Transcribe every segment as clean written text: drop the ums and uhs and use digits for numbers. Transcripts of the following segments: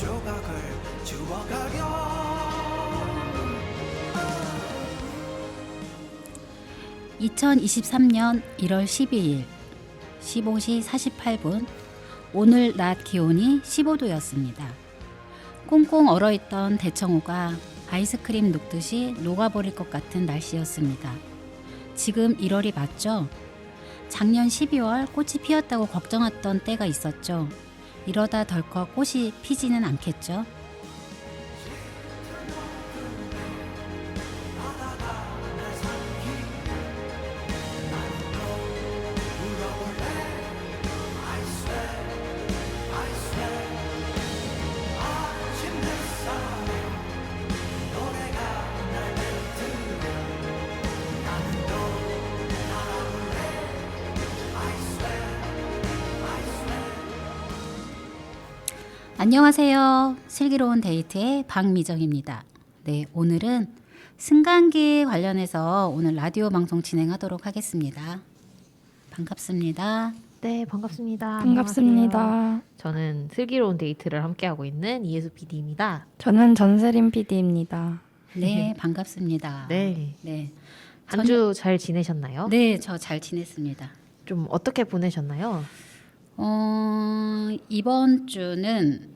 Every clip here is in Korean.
조각을 주워가렴. 2023년 1월 12일 15시 48분 오늘 낮 기온이 15도였습니다. 꽁꽁 얼어있던 대청호가 아이스크림 녹듯이 녹아버릴 것 같은 날씨였습니다. 지금 1월이 맞죠? 작년 12월 꽃이 피었다고 걱정했던 때가 있었죠. 이러다 덜컥 꽃이 피지는 않겠죠? 안녕하세요. 슬기로운 데이트의 박미정입니다. 네, 오늘은 승강기 관련해서 오늘 라디오 방송 진행하도록 하겠습니다. 반갑습니다. 네, 반갑습니다. 반갑습니다. 안녕하세요. 저는 슬기로운 데이트를 함께하고 있는 이예수 PD입니다. 저는 전세림 PD입니다. 네, 반갑습니다. 네. 네. 한 주 잘 지내셨나요? 네, 저 잘 지냈습니다. 좀 어떻게 보내셨나요? 이번 주는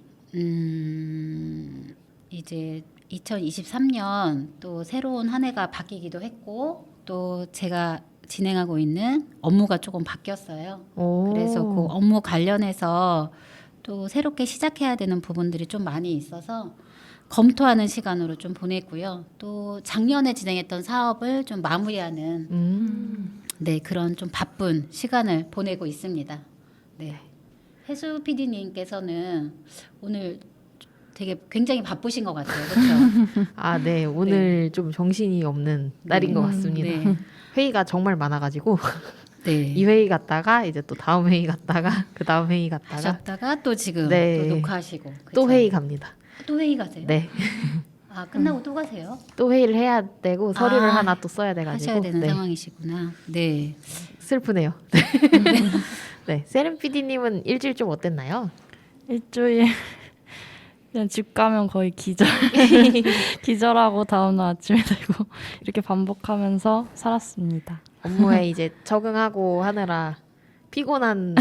이제 2023년 또 새로운 한 해가 바뀌기도 했고 또 제가 진행하고 있는 업무가 조금 바뀌었어요. 오. 그래서 그 업무 관련해서 또 새롭게 시작해야 되는 부분들이 좀 많이 있어서 검토하는 시간으로 좀 보냈고요. 또 작년에 진행했던 사업을 좀 마무리하는 네, 그런 좀 바쁜 시간을 보내고 있습니다. 네. 혜수 PD님께서는 오늘 되게 굉장히 바쁘신 것 같아요. 그렇죠? 아, 네. 오늘 좀 정신이 없는 날인 것 같습니다. 네. 회의가 정말 많아가지고 네. 이 회의 갔다가 이제 또 다음 회의 갔다가 그 다음 회의 갔다가 하셨다가 또 지금 네. 또 녹화하시고 또 그쵸? 회의 갑니다. 또 회의 가세요? 네. 아 끝나고 또 가세요? 또 회의를 해야 되고 서류를 아, 하나 또 써야 돼가지고 하셔야 되는 네. 상황이시구나. 네. 슬프네요. 네. 세림 PD님은 일주일 좀 어땠나요? 일주일 그냥 집 가면 거의 기절하고 다음날 아침에 되고 이렇게 반복하면서 살았습니다. 업무에 이제 적응하고 하느라 피곤한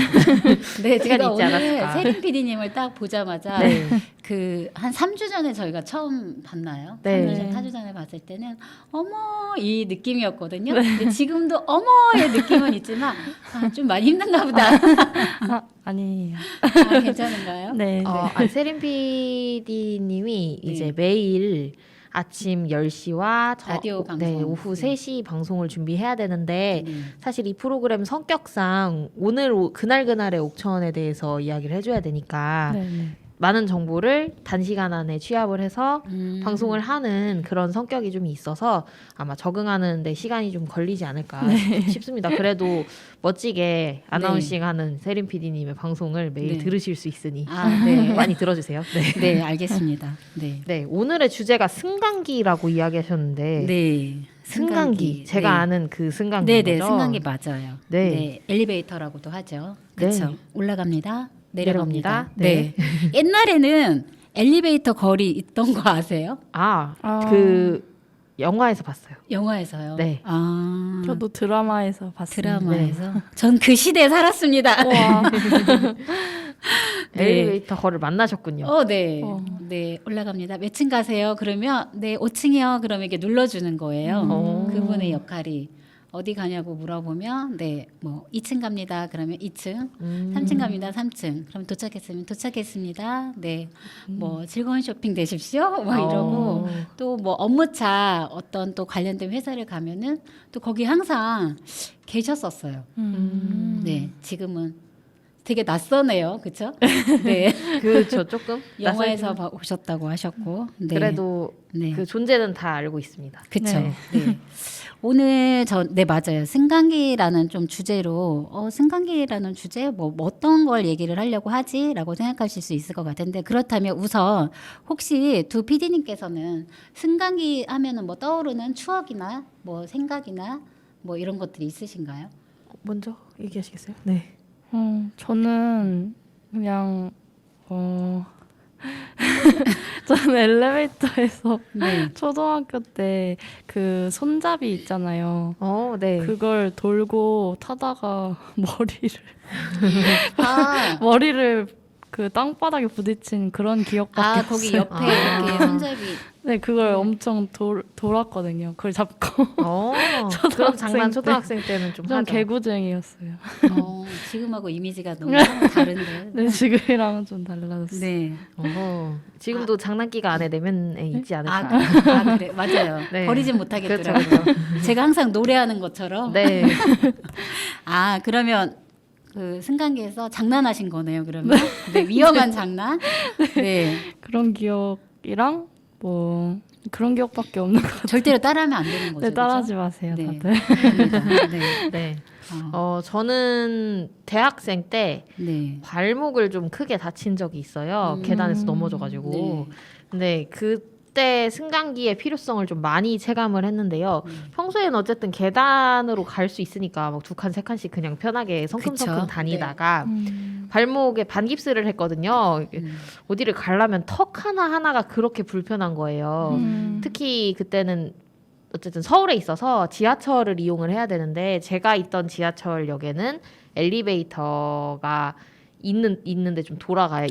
네, 시간이 제가 있지 오늘 않았을까. 세림 PD님을 딱 보자마자 네. 그 한 3주 전에 저희가 처음 봤나요? 네. 3주 전, 4주 전에 봤을 때는 어머 이 느낌이었거든요. 근데 지금도 어머의 느낌은 있지만 아, 좀 많이 힘든가 보다. 아니에요. 아, 괜찮은가요? 네. 세림 PD님이 네. 이제 매일 아침 10시와 라디오 방송. 오후 네. 3시 방송을 준비해야 되는데 네. 사실 이 프로그램 성격상 그날그날의 옥천에 대해서 이야기를 해줘야 되니까 네. 많은 정보를 단시간 안에 취합을 해서 방송을 하는 그런 성격이 좀 있어서 아마 적응하는 데 시간이 좀 걸리지 않을까 싶습니다. 그래도 멋지게 아나운싱하는 세림 PD님의 방송을 매일 네. 들으실 수 있으니 아, 네. 많이 들어주세요. 네. 네, 알겠습니다. 네. 네, 오늘의 주제가 승강기라고 이야기하셨는데 네. 승강기. 제가 네. 아는 그 승강기 네, 네. 거죠? 승강기 맞아요. 네. 네. 엘리베이터라고도 하죠. 네. 그렇죠. 올라갑니다. 내려갑니다. 내려갑니다. 네. 옛날에는 엘리베이터 거리 있던 거 아세요? 그 영화에서 봤어요. 영화에서요. 네. 아. 저도 드라마에서 봤습니다. 드라마에서. 전 그 시대에 살았습니다. 우와. 네. 엘리베이터 거를 만나셨군요. 네. 네, 올라갑니다. 몇 층 가세요? 그러면 네, 5층이요. 그러면 이게 눌러주는 거예요. 그분의 역할이 어디 가냐고 물어보면 네, 뭐 2층 갑니다. 그러면 2층, 3층 갑니다. 3층. 그럼 도착했으면 도착했습니다. 네, 뭐 즐거운 쇼핑 되십시오. 막 이러고 또 뭐 업무차 어떤 또 관련된 회사를 가면은 또 거기 항상 계셨었어요. 네, 지금은 되게 낯서네요, 그렇죠? 네, 그렇죠, 조금 영화에서 낯설지만 오셨다고 하셨고, 네. 그래도 네. 그 존재는 다 알고 있습니다. 그쵸. 네. 네. 오늘 네, 맞아요. 승강기라는 좀 주제로, 승강기라는 주제, 뭐 어떤 걸 얘기를 하려고 하지? 라고 생각하실 수 있을 것 같은데, 그렇다면 우선 혹시 두 PD님께서는 승강기 하면은 뭐 떠오르는 추억이나 뭐 생각이나 뭐 이런 것들이 있으신가요? 먼저 얘기하시겠어요? 네. 저는 그냥 저는 엘리베이터에서 네. 초등학교 때 그 손잡이 있잖아요. 네. 그걸 돌고 타다가 아, 머리를 그 땅바닥에 부딪힌 그런 기억밖에 거기 없어요. 옆에 이렇게 손잡이. 네, 그걸 엄청 돌았거든요. 그걸 잡고 그런 장난 때. 초등학생 때는 좀 좀 하죠. 개구쟁이였어요. 지금하고 이미지가 너무 다른데. 네, 지금이랑은 좀 달라졌어요. 네. 지금도 장난기가 안에 내면에 있지 않을까. 그래. 맞아요. 네. 버리진 그렇죠, 못하겠더라고요. 그렇죠. 제가 항상 노래하는 것처럼. 네. 그러면 그 승강기에서 장난하신 거네요, 그러면. 네, 위험한 장난. 네. 그런 기억이랑 뭐 그런 기억밖에 없는 것 같아요. 절대로 따라하면 안 되는 거죠. 네, 따라하지 그죠? 마세요, 네. 다들. 네. 네. 어, 저는 대학생 때 네. 발목을 좀 크게 다친 적이 있어요. 계단에서 넘어져가지고. 네. 근데 그때 승강기의 필요성을 좀 많이 체감을 했는데요. 평소에는 어쨌든 계단으로 갈 수 있으니까 막 2칸, 3칸씩 그냥 편하게 성큼성큼 그쵸. 다니다가 발목에 반깁스를 했거든요. 어디를 가려면 턱 하나하나가 그렇게 불편한 거예요. 특히 그때는 어쨌든 서울에 있어서 지하철을 이용을 해야 되는데 제가 있던 지하철역에는 엘리베이터가 있는데 좀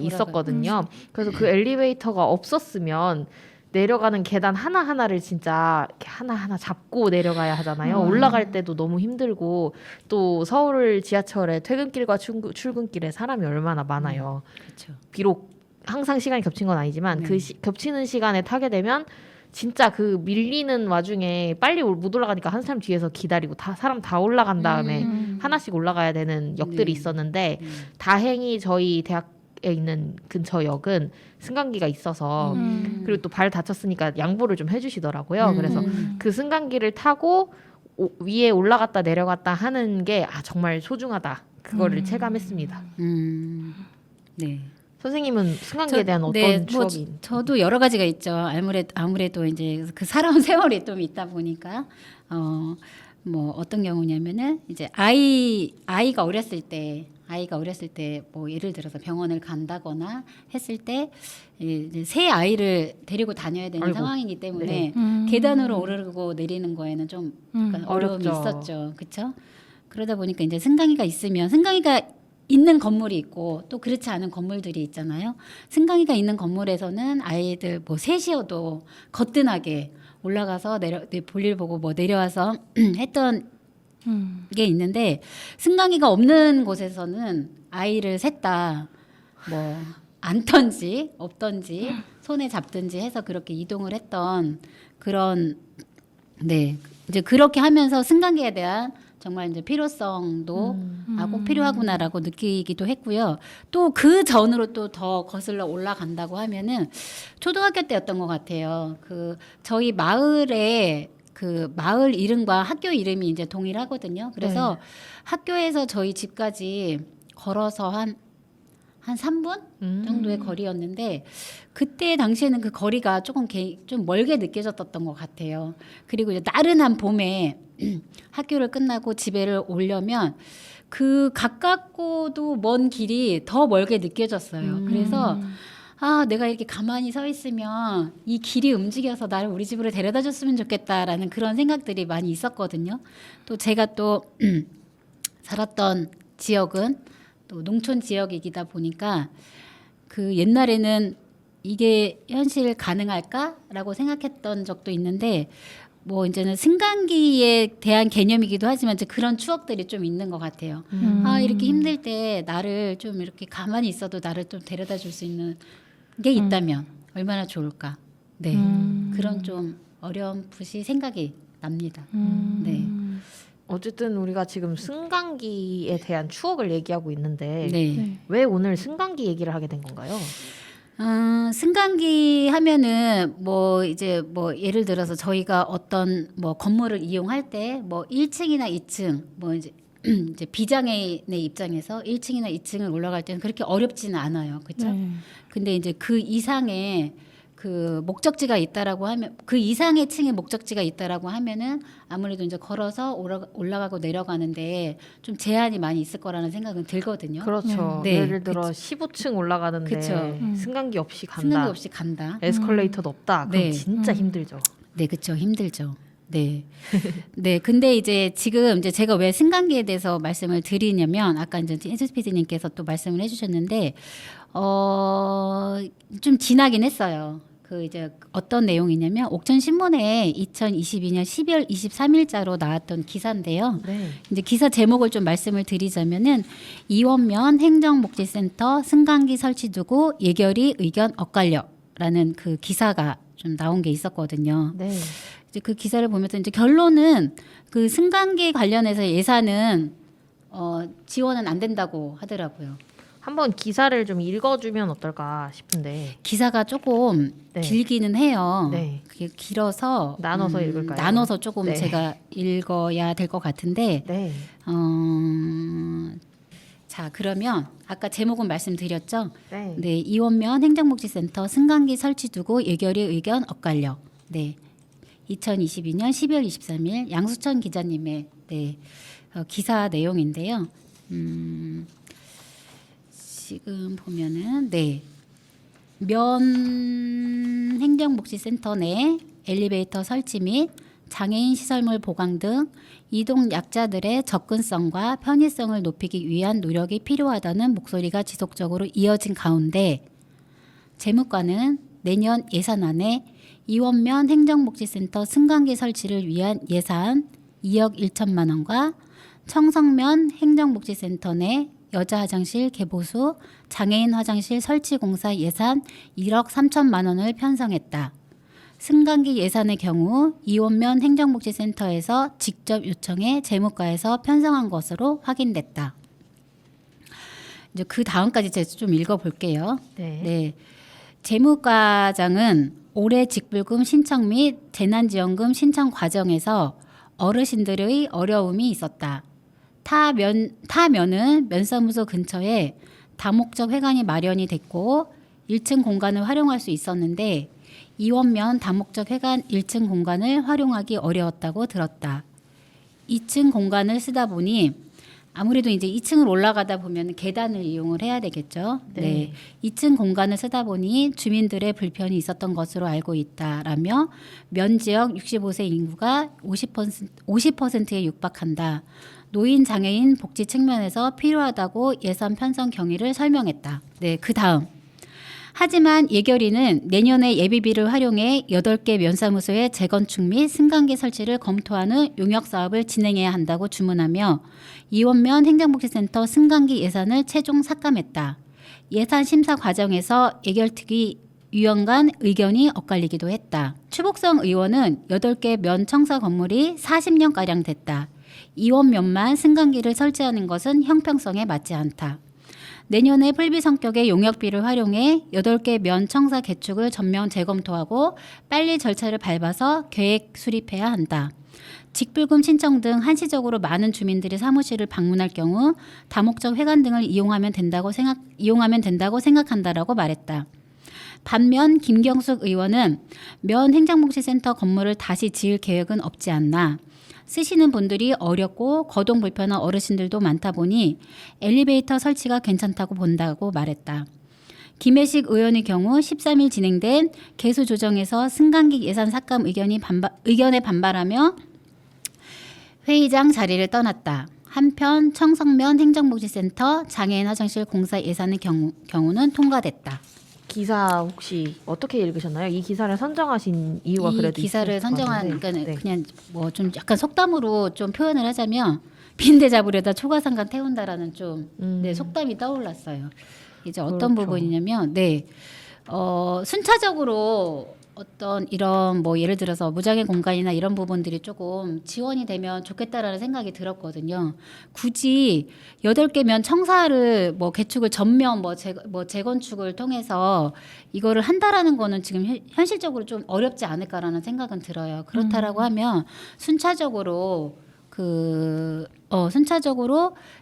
있었거든요. 그래서 그 엘리베이터가 없었으면 내려가는 계단 하나하나를 진짜 이렇게 하나하나 잡고 내려가야 하잖아요. 올라갈 때도 너무 힘들고 또 서울 지하철에 퇴근길과 출근길에 사람이 얼마나 많아요. 그렇죠. 비록 항상 시간이 겹친 건 아니지만 그 겹치는 시간에 타게 되면 진짜 그 밀리는 와중에 빨리 못 올라가니까 한 사람 뒤에서 기다리고 사람 다 올라간 다음에 하나씩 올라가야 되는 역들이 네. 있었는데 다행히 저희 대학에 있는 근처 역은 승강기가 있어서 그리고 또 발 다쳤으니까 양보를 좀 해주시더라고요. 그래서 그 승강기를 타고 위에 올라갔다 내려갔다 하는 게 정말 소중하다. 그거를 체감했습니다. 네. 선생님은 승강기에 대한 어떤 네, 추억이? 저도 여러 가지가 있죠. 아무래도 이제 그 살아온 세월이 좀 있다 보니까 뭐 어떤 경우냐면은 이제 아이가 어렸을 때 뭐 예를 들어서 병원을 간다거나 했을 때 이제 새 아이를 데리고 다녀야 되는 아이고. 상황이기 때문에 네. 계단으로 오르고 내리는 거에는 좀 약간 어려움이 어렵죠. 있었죠. 그렇죠? 그러다 보니까 이제 승강기가 있으면 승강기가 있는 건물이 있고 또 그렇지 않은 건물들이 있잖아요. 승강기가 있는 건물에서는 아이들 뭐 셋이어도 거뜬하게 올라가서 볼일 보고 뭐 내려와서 했던 게 있는데 승강기가 없는 곳에서는 아이를 셋다 뭐 안던지 없던지 손에 잡든지 해서 그렇게 이동을 했던 그런 이제 그렇게 하면서 승강기에 대한 정말 이제 필요성도 꼭 필요하구나라고 느끼기도 했고요. 또 그 전으로 또 더 거슬러 올라간다고 하면은 초등학교 때였던 것 같아요. 그 저희 마을에 그 마을 이름과 학교 이름이 이제 동일하거든요. 그래서 학교에서 저희 집까지 걸어서 한 3분 정도의 거리였는데 그때 당시에는 그 거리가 좀 멀게 느껴졌던 것 같아요. 그리고 이제 나른한 봄에 학교를 끝나고 집에를 오려면 그 가깝고도 먼 길이 더 멀게 느껴졌어요. 그래서 내가 이렇게 가만히 서 있으면 이 길이 움직여서 나를 우리 집으로 데려다 줬으면 좋겠다라는 그런 생각들이 많이 있었거든요. 또 제가 또 살았던 지역은 또 농촌 지역이기다 보니까 그 옛날에는 이게 현실 가능할까라고 생각했던 적도 있는데 뭐 이제는 승강기에 대한 개념이기도 하지만 이제 그런 추억들이 좀 있는 것 같아요. 이렇게 힘들 때 나를 좀 이렇게 가만히 있어도 나를 좀 데려다 줄 수 있는 게 있다면 얼마나 좋을까. 네, 그런 좀 어렴풋이 생각이 납니다. 네. 어쨌든 우리가 지금 승강기에 대한 추억을 얘기하고 있는데 네. 왜 오늘 승강기 얘기를 하게 된 건가요? 승강기 하면은 뭐 이제 뭐 예를 들어서 저희가 어떤 뭐 건물을 이용할 때 뭐 1층이나 2층 뭐 이제 비장애인의 입장에서 1층이나 2층을 올라갈 때는 그렇게 어렵지는 않아요. 그렇죠? 근데 이제 그 이상의 그 목적지가 있다라고 하면 그 이상의 층의 목적지가 있다라고 하면은 아무래도 이제 걸어서 올라가고 내려가는데 좀 제한이 많이 있을 거라는 생각은 들거든요. 그렇죠. 네. 예를 들어 15층 올라가는데 그쵸. 승강기 없이 간다. 승강기 없이 간다. 에스컬레이터도 없다. 그럼 네. 진짜 힘들죠. 네, 그렇죠. 힘들죠. 네. 네, 근데 이제 지금 이제 제가 왜 승강기에 대해서 말씀을 드리냐면 아까 이제 혜수 PD님께서 또 말씀을 해주셨는데 좀 지나긴 했어요. 그 이제 어떤 내용이냐면 옥천 신문에 2022년 12월 23일자로 나왔던 기사인데요. 네. 이제 기사 제목을 좀 말씀을 드리자면은 이원면 행정복지센터 승강기 설치 두고 예결위 의견 엇갈려라는 그 기사가 좀 나온 게 있었거든요. 네. 이제 그 기사를 보면서 이제 결론은 그 승강기 관련해서 예산은 지원은 안 된다고 하더라고요. 한번 기사를 좀 읽어주면 어떨까 싶은데 기사가 조금 네. 길기는 해요. 네. 그게 길어서 나눠서 읽을까요? 나눠서 조금 네. 제가 읽어야 될 것 같은데 네. 자 그러면 아까 제목은 말씀드렸죠. 네. 네, 이원면 행정복지센터 승강기 설치 두고 예결위 의견 엇갈려. 네, 2022년 12월 23일 양수천 기자님의 네, 기사 내용인데요. 지금 보면은 네, 면 행정복지센터 내 엘리베이터 설치 및 장애인 시설물 보강 등 이동 약자들의 접근성과 편의성을 높이기 위한 노력이 필요하다는 목소리가 지속적으로 이어진 가운데 재무과는 내년 예산안에 이원면 행정복지센터 승강기 설치를 위한 예산 2억 1천만 원과 청성면 행정복지센터 내 여자 화장실 개보수 장애인 화장실 설치 공사 예산 1억 3천만 원을 편성했다. 승강기 예산의 경우 이원면 행정복지센터에서 직접 요청해 재무과에서 편성한 것으로 확인됐다. 이제 그 다음까지 제가 좀 읽어볼게요. 네. 네, 재무과장은 올해 직불금 신청 및 재난지원금 신청 과정에서 어르신들의 어려움이 있었다. 타면은 면사무소 근처에 다목적 회관이 마련이 됐고 1층 공간을 활용할 수 있었는데 이원면 다목적 회관 1층 공간을 활용하기 어려웠다고 들었다. 2층 공간을 쓰다 보니 아무래도 이제 2층을 올라가다 보면 계단을 이용을 해야 되겠죠. 네. 2층 공간을 쓰다 보니 주민들의 불편이 있었던 것으로 알고 있다라며 면 지역 65세 인구가 50%에 육박한다. 노인 장애인 복지 측면에서 필요하다고 예산 편성 경위를 설명했다. 네, 그 다음. 하지만 예결위는 내년에 예비비를 활용해 8개 면사무소의 재건축 및 승강기 설치를 검토하는 용역 사업을 진행해야 한다고 주문하며 이원면 행정복지센터 승강기 예산을 최종 삭감했다. 예산 심사 과정에서 예결특위 위원 간 의견이 엇갈리기도 했다. 추복성 의원은 8개 면 청사 건물이 40년가량 됐다. 이원면만 승강기를 설치하는 것은 형평성에 맞지 않다. 내년에 풀비 성격의 용역비를 활용해 8개 면 청사 개축을 전면 재검토하고 빨리 절차를 밟아서 계획 수립해야 한다. 직불금 신청 등 한시적으로 많은 주민들이 사무실을 방문할 경우 다목적 회관 등을 이용하면 된다고 생각한다라고 말했다. 반면 김경숙 의원은 면 행정복지센터 건물을 다시 지을 계획은 없지 않나. 쓰시는 분들이 어렵고 거동 불편한 어르신들도 많다 보니 엘리베이터 설치가 괜찮다고 본다고 말했다. 김혜식 의원의 경우 13일 진행된 개수 조정에서 승강기 예산 삭감 의견에 반발하며 회의장 자리를 떠났다. 한편 청성면 행정복지센터 장애인 화장실 공사 예산의 경우는 통과됐다. 기사 혹시 어떻게 읽으셨나요? 이 기사를 선정하신 이유가 이 그래도 기사를 있을 것 선정한 같은데. 그러니까 네. 그냥 뭐 좀 약간 속담으로 좀 표현을 하자면 빈대 잡으려다 초가상간 태운다라는 좀 네, 속담이 떠올랐어요. 이제 어떤 그렇죠. 부분이냐면 순차적으로 어떤 이런 뭐 예를 들어서 무장애 공간이나 이런 부분들이 조금 지원이 되면 좋겠다라는 생각이 들었거든요. 굳이 8개면 청사를 뭐 개축을 전면 재건축을 통해서 이거를 한다라는 거는 지금 현실적으로 좀 어렵지 않을까라는 생각은 들어요. 그렇다라고 하면 순차적으로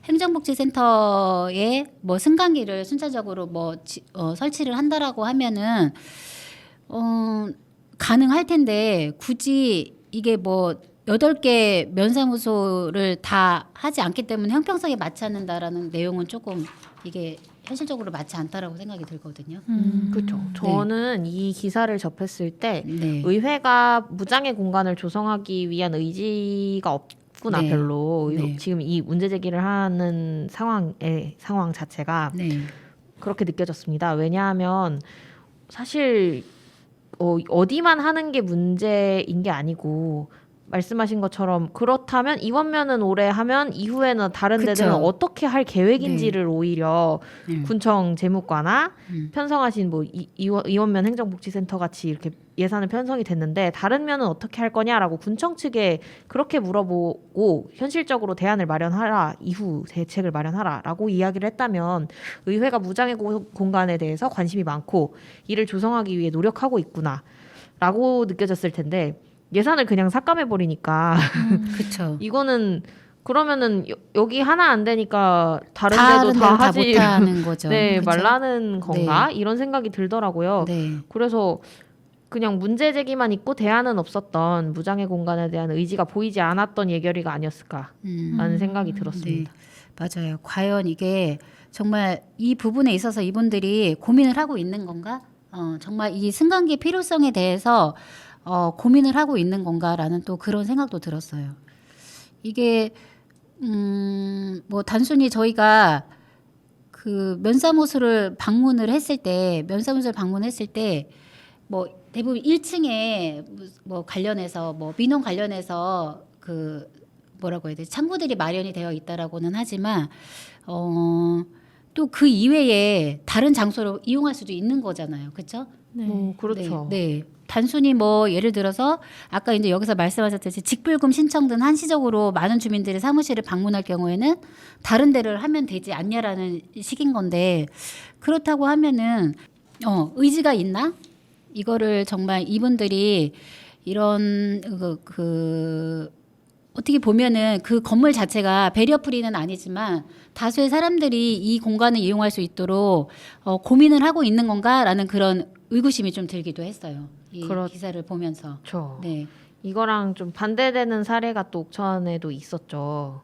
행정복지센터에 뭐 승강기를 순차적으로 설치를 한다라고 하면은 가능할 텐데 굳이 이게 뭐 8개 면사무소를 다 하지 않기 때문에 형평성에 맞지 않는다라는 내용은 조금 이게 현실적으로 맞지 않다라고 생각이 들거든요. 그렇죠. 저는 이 기사를 접했을 때 네. 의회가 무장의 공간을 조성하기 위한 의지가 없구나 네. 별로. 네. 지금 이 문제 제기를 하는 상황 자체가 네. 그렇게 느껴졌습니다. 왜냐하면 사실 어디만 하는 게 문제인 게 아니고 말씀하신 것처럼 그렇다면 이원면은 올해 하면 이후에는 다른 그쵸. 데들은 어떻게 할 계획인지를 오히려 군청 재무과나 편성하신 뭐 이원면 행정복지센터 같이 이렇게 예산을 편성이 됐는데 다른 면은 어떻게 할 거냐라고 군청 측에 그렇게 물어보고 현실적으로 대안을 마련하라, 이후 대책을 마련하라라고 이야기를 했다면 의회가 무장의 공간에 대해서 관심이 많고 이를 조성하기 위해 노력하고 있구나라고 느껴졌을 텐데 예산을 그냥 삭감해 버리니까 그렇죠. 이거는 그러면은 여기 하나 안 되니까 다른 데도 다 하지 못하는 거죠. 네, 그쵸? 말라는 건가? 이런 생각이 들더라고요. 네. 그래서 그냥 문제 제기만 있고 대안은 없었던 무장의 공간에 대한 의지가 보이지 않았던 예결위가 아니었을까라는 생각이 들었습니다. 네, 맞아요. 과연 이게 정말 이 부분에 있어서 이분들이 고민을 하고 있는 건가? 정말 이 승강기 필요성에 대해서 고민을 하고 있는 건가라는 또 그런 생각도 들었어요. 이게 뭐 단순히 저희가 그 면사무소를 방문을 했을 때 뭐 대부분 1층에 뭐 관련해서 뭐 민원 관련해서 그 뭐라고 해야 되지? 창구들이 마련이 되어 있다라고는 하지만 또 그 이외에 다른 장소로 이용할 수도 있는 거잖아요. 그렇죠? 그렇죠. 네, 네. 단순히 뭐 예를 들어서 아까 이제 여기서 말씀하셨듯이 직불금 신청 등 한시적으로 많은 주민들이 사무실을 방문할 경우에는 다른 데를 하면 되지 않냐라는 식인 건데 그렇다고 하면은 의지가 있나? 이거를 정말 이분들이 이런 어떻게 보면은 그 건물 자체가 베리어프리는 아니지만 다수의 사람들이 이 공간을 이용할 수 있도록 고민을 하고 있는 건가라는 그런 의구심이 좀 들기도 했어요. 이 기사를 보면서. 그렇죠. 네. 이거랑 좀 반대되는 사례가 또 옥천에도 있었죠.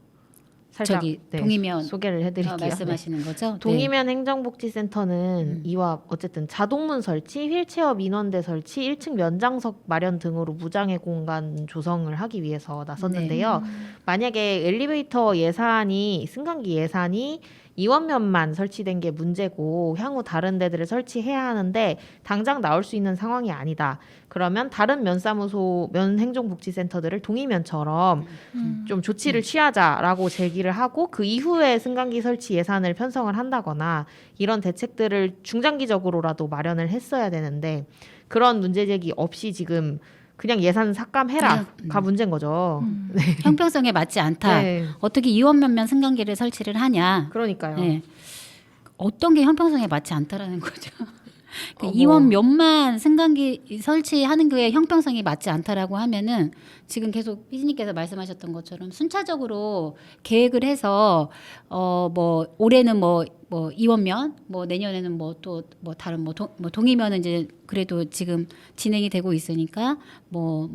살짝 저기 동이면 소개를 해드릴게요. 말씀하시는 거죠? 동이면 행정복지센터는 이와 어쨌든 자동문 설치, 휠체어 민원대 설치, 1층 면장석 마련 등으로 무장의 공간 조성을 하기 위해서 나섰는데요. 만약에 엘리베이터 예산이 승강기 예산이 이원면만 설치된 게 문제고 향후 다른 데들을 설치해야 하는데 당장 나올 수 있는 상황이 아니다. 그러면 다른 면사무소, 면행정복지센터들을 동이면처럼 좀 조치를 취하자라고 제기를 하고 그 이후에 승강기 설치 예산을 편성을 한다거나 이런 대책들을 중장기적으로라도 마련을 했어야 되는데 그런 문제 제기 없이 지금 그냥 예산 삭감해라가 문제인 거죠. 네. 형평성에 맞지 않다. 네. 어떻게 이원면면 승강기를 설치를 하냐. 그러니까요. 네. 어떤 게 형평성에 맞지 않다라는 거죠. 그 이원면만 승강기 설치하는 게 형평성이 맞지 않다라고 하면은 지금 계속 피디님께서 말씀하셨던 것처럼 순차적으로 계획을 해서 뭐 올해는 뭐 이원면 뭐 내년에는 뭐 또 뭐 다른 뭐 동이면은 이제 그래도 지금 진행이 되고 있으니까 뭐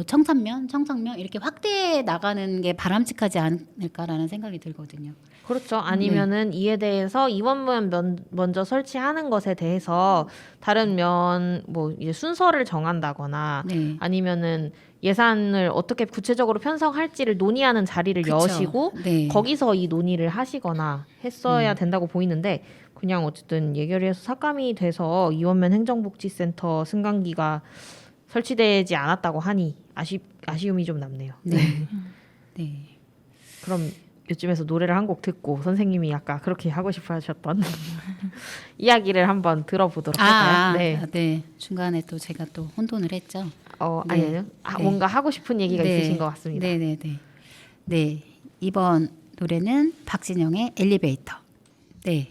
청산면 이렇게 확대해 나가는 게 바람직하지 않을까라는 생각이 들거든요. 그렇죠. 아니면은 이에 대해서 이원면 먼저 설치하는 것에 대해서 다른 면 뭐 이제 순서를 정한다거나 네. 아니면은 예산을 어떻게 구체적으로 편성할지를 논의하는 자리를 그쵸. 여시고 네. 거기서 이 논의를 하시거나 했어야 된다고 보이는데 그냥 어쨌든 예결위에서 삭감이 돼서 이원면 행정복지센터 승강기가 설치되지 않았다고 하니 아쉬움이 좀 남네요. 네. 네. 그럼 요즘에서 노래를 한 곡 듣고 선생님이 아까 그렇게 하고 싶어 하셨던 이야기를 한번 들어보도록 할까요? 네. 네. 중간에 또 제가 또 혼돈을 했죠. 네. 아니요. 네. 뭔가 하고 싶은 얘기가 네. 있으신 것 같습니다. 네. 네. 이번 노래는 박진영의 엘리베이터. 네.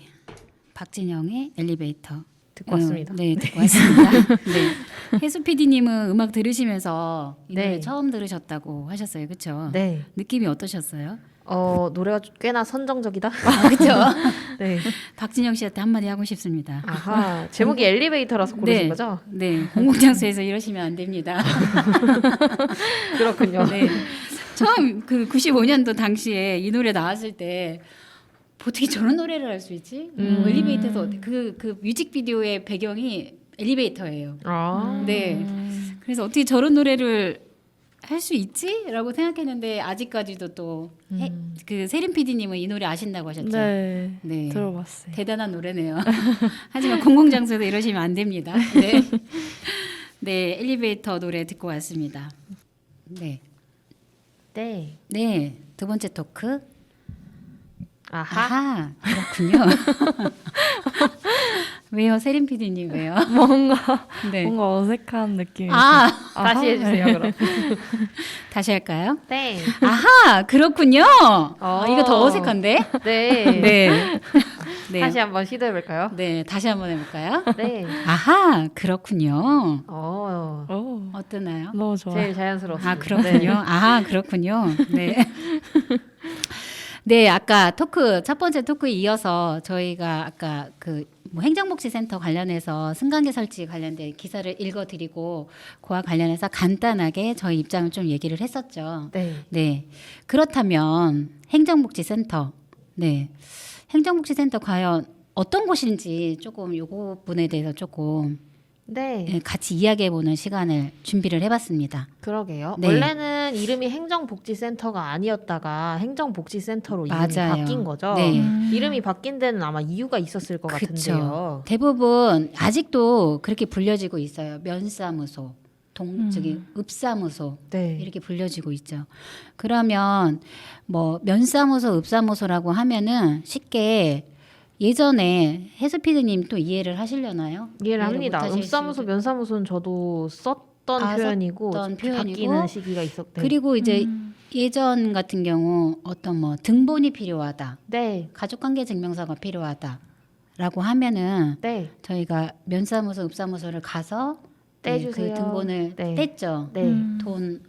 박진영의 엘리베이터. 듣고 왔습니다. 네, 듣고 왔습니다. 네. 혜수 PD님은 음악 들으시면서 이 노래 네. 처음 들으셨다고 하셨어요, 그렇죠? 네. 느낌이 어떠셨어요? 노래가 꽤나 선정적이다. 그렇죠. 네. 박진영 씨한테 한마디 하고 싶습니다. 아하. 제목이 엘리베이터라서 고르신 네. 거죠? 네, 공공장소에서 이러시면 안 됩니다. 그렇군요. 네. 처음 그 95년도 당시에 이 노래 나왔을 때 어떻게 저런 노래를 할 수 있지? 엘리베이터에서 그 뮤직비디오의 배경이 엘리베이터예요. 아. 네. 그래서 어떻게 저런 노래를 할 수 있지?라고 생각했는데 아직까지도 또 그 세림 PD님은 이 노래 아신다고 하셨죠? 네, 네. 들어봤어요. 대단한 노래네요. 하지만 공공장소에서 이러시면 안 됩니다. 네. 네, 엘리베이터 노래 듣고 왔습니다. 네. 네. 네, 두 번째 토크. 아하. 아하, 그렇군요. 왜요, 세림 PD님 왜요? 뭔가 네. 뭔가 어색한 느낌이. 아, 다시 해주세요, 그럼. 다시 할까요? 네. 아하, 그렇군요. 이거 더 어색한데? 네. 네. 네. 다시 한번 시도해볼까요? 네, 다시 한번 해볼까요? 네. 아하, 그렇군요. 오, 어떠나요? 너무 좋아요. 제일 자연스러웠어요. 아, 그렇군요. 아하, 그렇군요. 네. 네, 아까 첫 번째 토크에 이어서 저희가 아까 뭐 행정복지센터 관련해서 승강기 설치 관련된 기사를 읽어드리고 그와 관련해서 간단하게 저희 입장을 좀 얘기를 했었죠. 네. 네. 그렇다면 행정복지센터, 네. 행정복지센터 과연 어떤 곳인지 조금 요거 부분에 대해서 조금 네. 같이 이야기해보는 시간을 준비를 해봤습니다. 그러게요. 네. 원래는 이름이 행정복지센터가 아니었다가 행정복지센터로 이름이 맞아요. 바뀐 거죠. 네. 이름이 바뀐 데는 아마 이유가 있었을 것 같은데요. 대부분 아직도 그렇게 불려지고 있어요. 면사무소, 저기 읍사무소 네. 이렇게 불려지고 있죠. 그러면 뭐 면사무소, 읍사무소라고 하면은 쉽게 예전에 해수 PD님 또 이해를 하시려나요? 이해를 합니다. 못하실 읍사무소, 수- 면사무소는 저도 썼던 표현이고 썼던 표현이고, 바뀌는 시기가 있었대. 그리고 이제 예전 같은 경우 어떤 뭐 등본이 필요하다, 네. 가족관계 증명서가 필요하다라고 하면은 네. 저희가 면사무소, 읍사무소를 가서 떼주세요. 그 등본을 네. 뗐죠. 네. 돈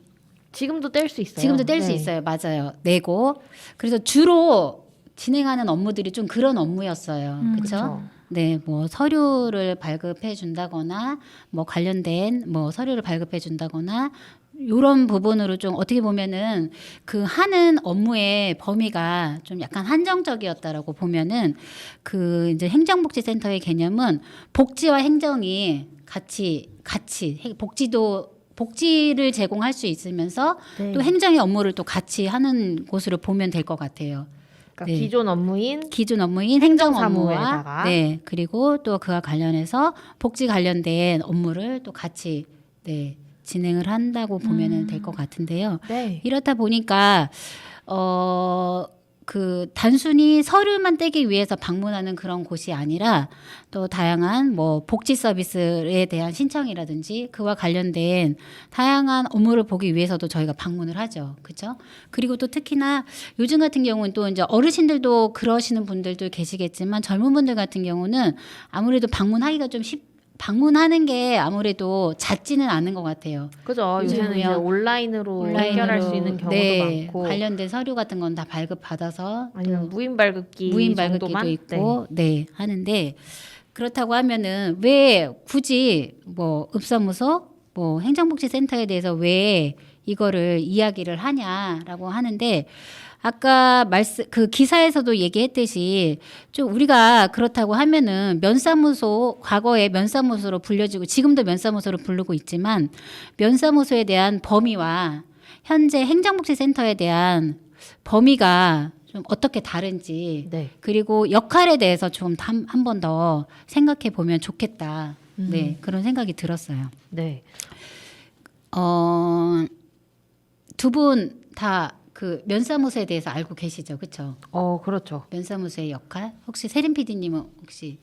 지금도 뗄 수 있어요. 지금도 뗄 수 네. 있어요. 맞아요. 내고 그래서 주로 진행하는 업무들이 좀 그런 업무였어요. 그렇죠? 그쵸. 네, 뭐 서류를 발급해 준다거나 뭐 관련된 뭐 서류를 발급해 준다거나 이런 부분으로 좀 어떻게 보면은 그 하는 업무의 범위가 좀 약간 한정적이었다라고 보면은 그 이제 행정복지센터의 개념은 복지와 행정이 같이 복지를 제공할 수 있으면서 네. 또 행정의 업무를 또 같이 하는 곳으로 보면 될 것 같아요. 그러니까 네. 기존 업무인 기존 업무인 행정 업무와 행정사무에다가. 네 그리고 또 그와 관련해서 복지 관련된 업무를 또 같이 네 진행을 한다고 보면은 될 것 같은데요. 네. 이렇다 보니까 그 단순히 서류만 떼기 위해서 방문하는 그런 곳이 아니라 또 다양한 뭐 복지 서비스에 대한 신청이라든지 그와 관련된 다양한 업무를 보기 위해서도 저희가 방문을 하죠. 그렇죠? 그리고 또 특히나 요즘 같은 경우는 또 이제 어르신들도 그러시는 분들도 계시겠지만 젊은 분들 같은 경우는 아무래도 방문하기가 좀 방문하는 게 아무래도 잦지는 않은 것 같아요. 그죠. 요즘은 요새는 이제 온라인으로 온라인으로, 해결할 수 있는 경우도 네, 많고 관련된 서류 같은 건 다 발급받아서 아니면 무인 발급기 무인 발급기도 정도만 있고 네 하는데 그렇다고 하면은 왜 굳이 뭐 읍사무소 뭐 행정복지센터에 대해서 왜 이거를 이야기를 하냐라고 하는데 아까 그 기사에서도 얘기했듯이 좀 우리가 그렇다고 하면은 면사무소 과거에 면사무소로 불려지고 지금도 면사무소로 부르고 있지만 면사무소에 대한 범위와 현재 행정복지센터에 대한 범위가 좀 어떻게 다른지 네. 그리고 역할에 대해서 좀 한 번 더 생각해 보면 좋겠다. 네 그런 생각이 들었어요. 네. 두 분 다 그 면사무소에 대해서 알고 계시죠, 그렇죠? 그렇죠. 면사무소의 역할 혹시 세림 PD님은 혹시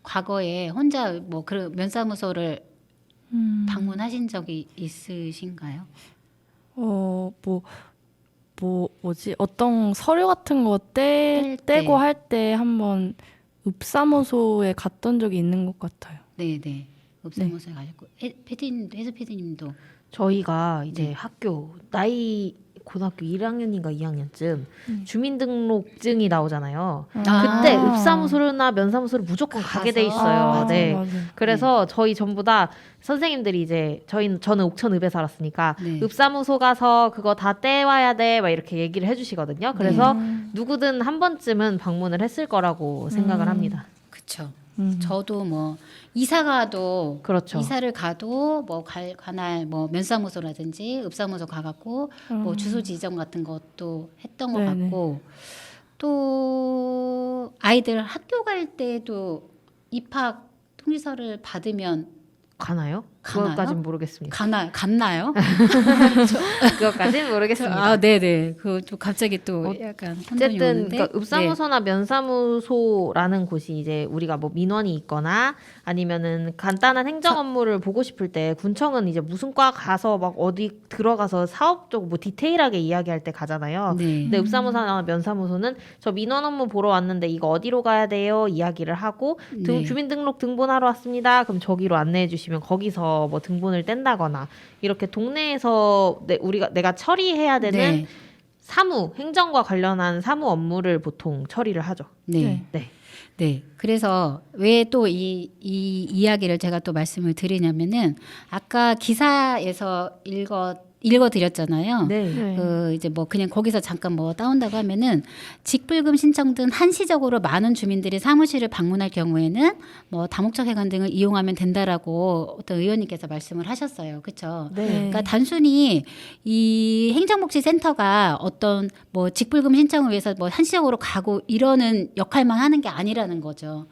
과거에 혼자 뭐 그 면사무소를 방문하신 적이 있으신가요? 뭐지? 어떤 서류 같은 거 뗄 때. 떼고 할 때 한번 읍사무소에 갔던 적이 있는 것 같아요. 네. 읍사무소에 가셨고 해수 PD님도 저희가 이제 네. 학교 나이 고등학교 1학년인가 2학년쯤 주민등록증이 나오잖아요. 아. 그때 읍사무소나 면사무소를 무조건 가게 돼 있어요. 맞아, 네. 맞아. 그래서 저희 전부 다 선생님들이 이제 저는 옥천읍에 살았으니까 네. 읍사무소 가서 그거 다 떼와야 돼 막 이렇게 얘기를 해주시거든요. 그래서 누구든 한 번쯤은 방문을 했을 거라고 생각을 합니다. 그렇죠. 저도 뭐 이사 가도 그렇죠. 이사를 가도 뭐 관할 뭐 면사무소라든지 읍사무소 가갖고 뭐 주소 지정 같은 것도 했던 것 네네. 같고 또 아이들 학교 갈 때도 입학 통지서를 받으면 가나요? 가나요? 그것까진 모르겠습니다. 갔나요? 그것까진 모르겠습니다. 아, 네네. 그 또 갑자기 또 약간 혼돈이 어쨌든 오는데. 그러니까 읍사무소나 면사무소라는 곳이 이제 우리가 뭐 민원이 있거나 아니면은 간단한 행정 업무를 보고 싶을 때 군청은 이제 무슨 과 가서 막 어디 들어가서 사업적 뭐 디테일하게 이야기할 때 가잖아요. 네. 근데 읍사무소나 면사무소는 저 민원 업무 보러 왔는데 이거 어디로 가야 돼요? 이야기를 하고 네. 주민등록 등본하러 왔습니다. 그럼 저기로 안내해 주시면 거기서 뭐 등본을 뗀다거나 이렇게 동네에서 내가 처리해야 되는 네. 사무, 행정과 관련한 사무 업무를 보통 처리를 하죠. 네. 네. 네. 네. 그래서 왜 또 이 이야기를 제가 또 말씀을 드리냐면은 아까 기사에서 읽어드렸잖아요. 네. 네. 그 이제 뭐 그냥 거기서 잠깐 뭐 따온다고 하면은 직불금 신청 등 한시적으로 많은 주민들이 사무실을 방문할 경우에는 뭐 다목적 회관 등을 이용하면 된다라고 어떤 의원님께서 말씀을 하셨어요. 그렇죠? 네. 그러니까 단순히 이 행정복지센터가 어떤 뭐 직불금 신청을 위해서 뭐 한시적으로 가고 이러는 역할만 하는 게 아니라는 거죠.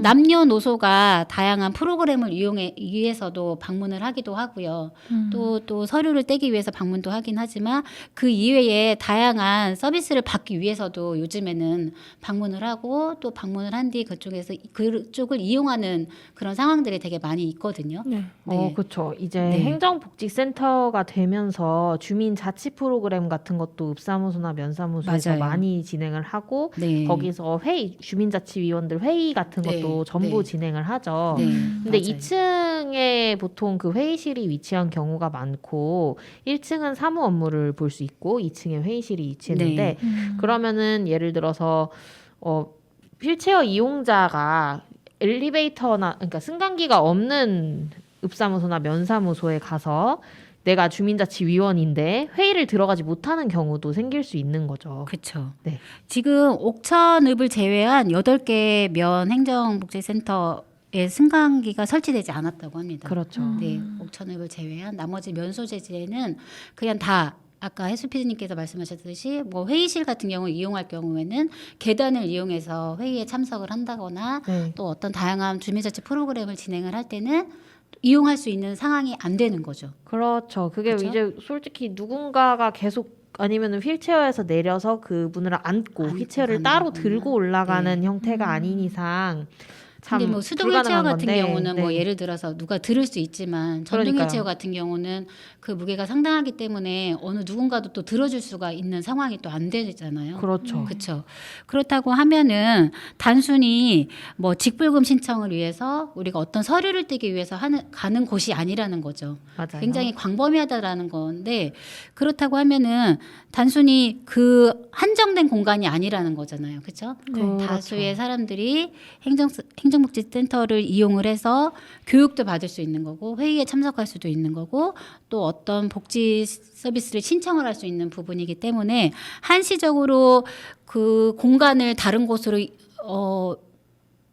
남녀노소가 다양한 프로그램을 위해서도 방문을 하기도 하고요. 또 서류를 떼기 위해서 방문도 하긴 하지만 그 이외에 다양한 서비스를 받기 위해서도 요즘에는 방문을 하고 또 방문을 한 뒤 그쪽을 이용하는 그런 상황들이 되게 많이 있거든요. 네. 네. 그렇죠. 이제 네. 행정복지센터가 되면서 주민자치 프로그램 같은 것도 읍사무소나 면사무소에서 맞아요. 많이 진행을 하고 네. 거기서 주민자치위원들 회의 같은 네. 것도 전부 네. 진행을 하죠. 네. 근데 맞아요. 2층에 보통 그 회의실이 위치한 경우가 많고 1층은 사무 업무를 볼 수 있고 2층에 회의실이 위치했는데 네. 그러면은 예를 들어서 휠체어 이용자가 엘리베이터나 그러니까 승강기가 없는 읍사무소나 면사무소에 가서 내가 주민자치위원인데 회의를 들어가지 못하는 경우도 생길 수 있는 거죠. 그렇죠. 네. 지금 옥천읍을 제외한 8개 면 행정복지센터에 승강기가 설치되지 않았다고 합니다. 그렇죠. 네, 옥천읍을 제외한 나머지 면 소재지에는 그냥 다 아까 해수 PD님께서 말씀하셨듯이 뭐 회의실 같은 경우 이용할 경우에는 계단을 이용해서 회의에 참석을 한다거나 네. 또 어떤 다양한 주민자치 프로그램을 진행을 할 때는 이용할 수 있는 상황이 안 되는 거죠. 그렇죠. 그게 그쵸? 이제 솔직히 누군가가 계속 아니면은 휠체어에서 내려서 그분을 안고 휠체어를 따로 간다거나. 들고 올라가는 네. 형태가 아닌 이상 참 근데 뭐 수동 불가능한 휠체어 같은 건데, 경우는 뭐 네. 예를 들어서 누가 들을 수 있지만 전동 그러니까요. 휠체어 같은 경우는 그 무게가 상당하기 때문에 어느 누군가도 또 들어줄 수가 있는 상황이 또 안 되잖아요. 그렇죠. 그렇죠. 그렇다고 하면은 단순히 뭐 직불금 신청을 위해서 우리가 어떤 서류를 떼기 위해서 가는 곳이 아니라는 거죠. 맞아요. 굉장히 광범위하다라는 건데 그렇다고 하면은 단순히 그 한정된 공간이 아니라는 거잖아요. 그렇죠? 그렇죠. 다수의 사람들이 행정복지센터를 이용을 해서 교육도 받을 수 있는 거고 회의에 참석할 수도 있는 거고 또 어떤 복지 서비스를 신청을 할 수 있는 부분이기 때문에 한시적으로 그 공간을 다른 곳으로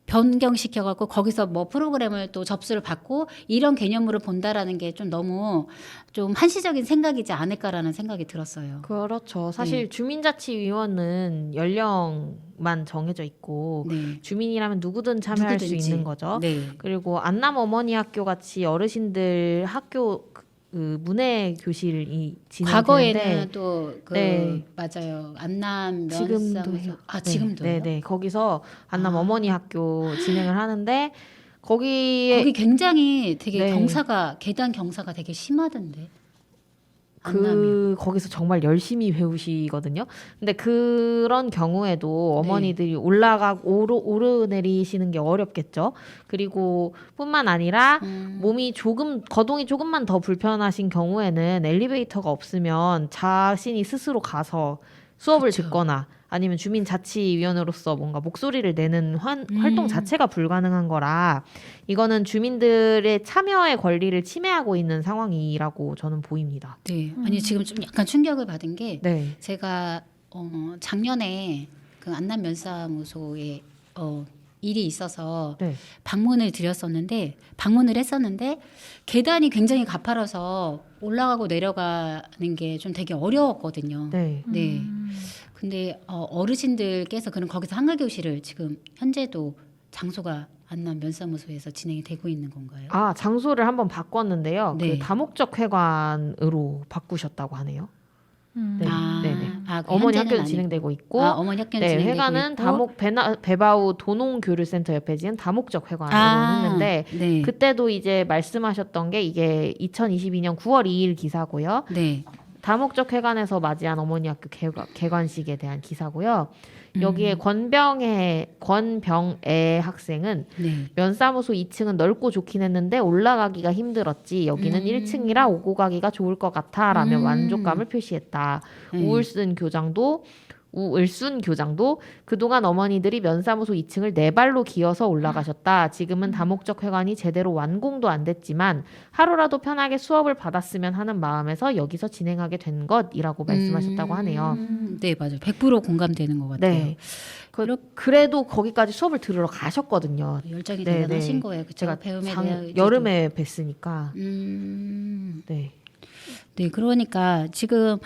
변경시켜 갖고 거기서 뭐 프로그램을 또 접수를 받고 이런 개념으로 본다라는 게 좀 너무 좀 한시적인 생각이지 않을까라는 생각이 들었어요. 그렇죠. 사실 주민자치위원은 연령만 정해져 있고 네. 주민이라면 누구든 참여할 수 누구든지. 있는 거죠. 네. 그리고 안남 어머니 학교 같이 어르신들 학교 그 문해 교실이 진행되는데 과거에는 또 그 네. 맞아요. 안남 지금도 면사무소 해요. 지금도요. 네. 거기서 안남 어머니 학교 진행을 하는데 거기에 거기 굉장히 되게 네. 계단 경사가 되게 심하던데. 거기서 정말 열심히 배우시거든요. 근데 그런 경우에도 네. 어머니들이 오르내리시는 게 어렵겠죠. 그리고 뿐만 아니라 몸이 거동이 조금만 더 불편하신 경우에는 엘리베이터가 없으면 자신이 스스로 가서 수업을 그쵸. 듣거나 아니면 주민자치위원으로서 뭔가 목소리를 내는 활동 자체가 불가능한 거라 이거는 주민들의 참여의 권리를 침해하고 있는 상황이라고 저는 보입니다. 네. 아니 지금 좀 약간 충격을 받은 게 네. 제가 작년에 그 안남 면사무소에 일이 있어서 네. 방문을 했었는데 계단이 굉장히 가파라서 올라가고 내려가는 게 좀 되게 어려웠거든요. 네. 네. 근데 어르신들께서 거기서 한글 교실을 지금 현재도 장소가 안남 면사무소에서 진행이 되고 있는 건가요? 아, 장소를 한번 바꿨는데요. 네. 그 다목적 회관으로 바꾸셨다고 하네요. 네. 네네. 그 어머니 현재는 학교는 아니고. 진행되고 있고 어머니 학교는 네, 진행되고 회관은 있고. 배바우 도농교류센터 옆에 지은 다목적 회관으로 했는데 네. 그때도 이제 말씀하셨던 게 이게 2022년 9월 2일 기사고요. 네. 다목적 회관에서 맞이한 어머니 학교 개관식에 대한 기사고요. 여기에 권병애 학생은 네. 면사무소 2층은 넓고 좋긴 했는데 올라가기가 힘들었지. 여기는 1층이라 오고 가기가 좋을 것 같아라며 만족감을 표시했다. 우을순 교장도 그동안 어머니들이 면사무소 2층을 네 발로 기어서 올라가셨다. 지금은 다목적 회관이 제대로 완공도 안 됐지만 하루라도 편하게 수업을 받았으면 하는 마음에서 여기서 진행하게 된 것이라고 말씀하셨다고 하네요. 네, 맞아요. 100% 공감되는 것 같아요. 네. 그래도 거기까지 수업을 들으러 가셨거든요. 열정이 네, 대단하신 네. 거예요. 그쵸? 제가 배움에 대한 여름에 뵀으니까. 네. 네. 그러니까 지금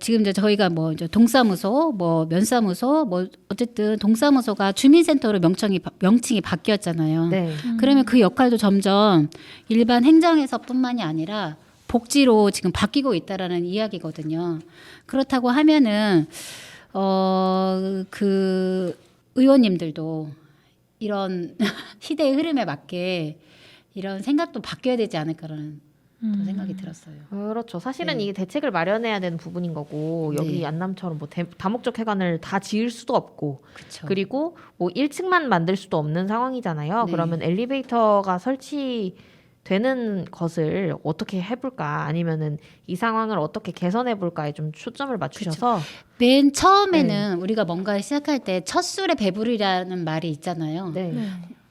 이제 저희가 이제 동사무소, 면사무소, 어쨌든 동사무소가 주민센터로 명칭이 바뀌었잖아요. 네. 그러면 그 역할도 점점 일반 행정에서뿐만이 아니라 복지로 지금 바뀌고 있다라는 이야기거든요. 그렇다고 하면은 그 의원님들도 이런 시대의 흐름에 맞게 이런 생각도 바뀌어야 되지 않을까라는 또 생각이 들었어요. 그렇죠. 사실은 네. 이게 대책을 마련해야 되는 부분인 거고 여기 네. 안남처럼 다목적 회관을 다 지을 수도 없고 그렇죠. 그리고 1층만 만들 수도 없는 상황이잖아요. 네. 그러면 엘리베이터가 설치되는 것을 어떻게 해볼까 아니면은 이 상황을 어떻게 개선해볼까에 좀 초점을 맞추셔서 맨 처음에는 우리가 뭔가를 시작할 때 첫 술에 배부르라는 말이 있잖아요. 네.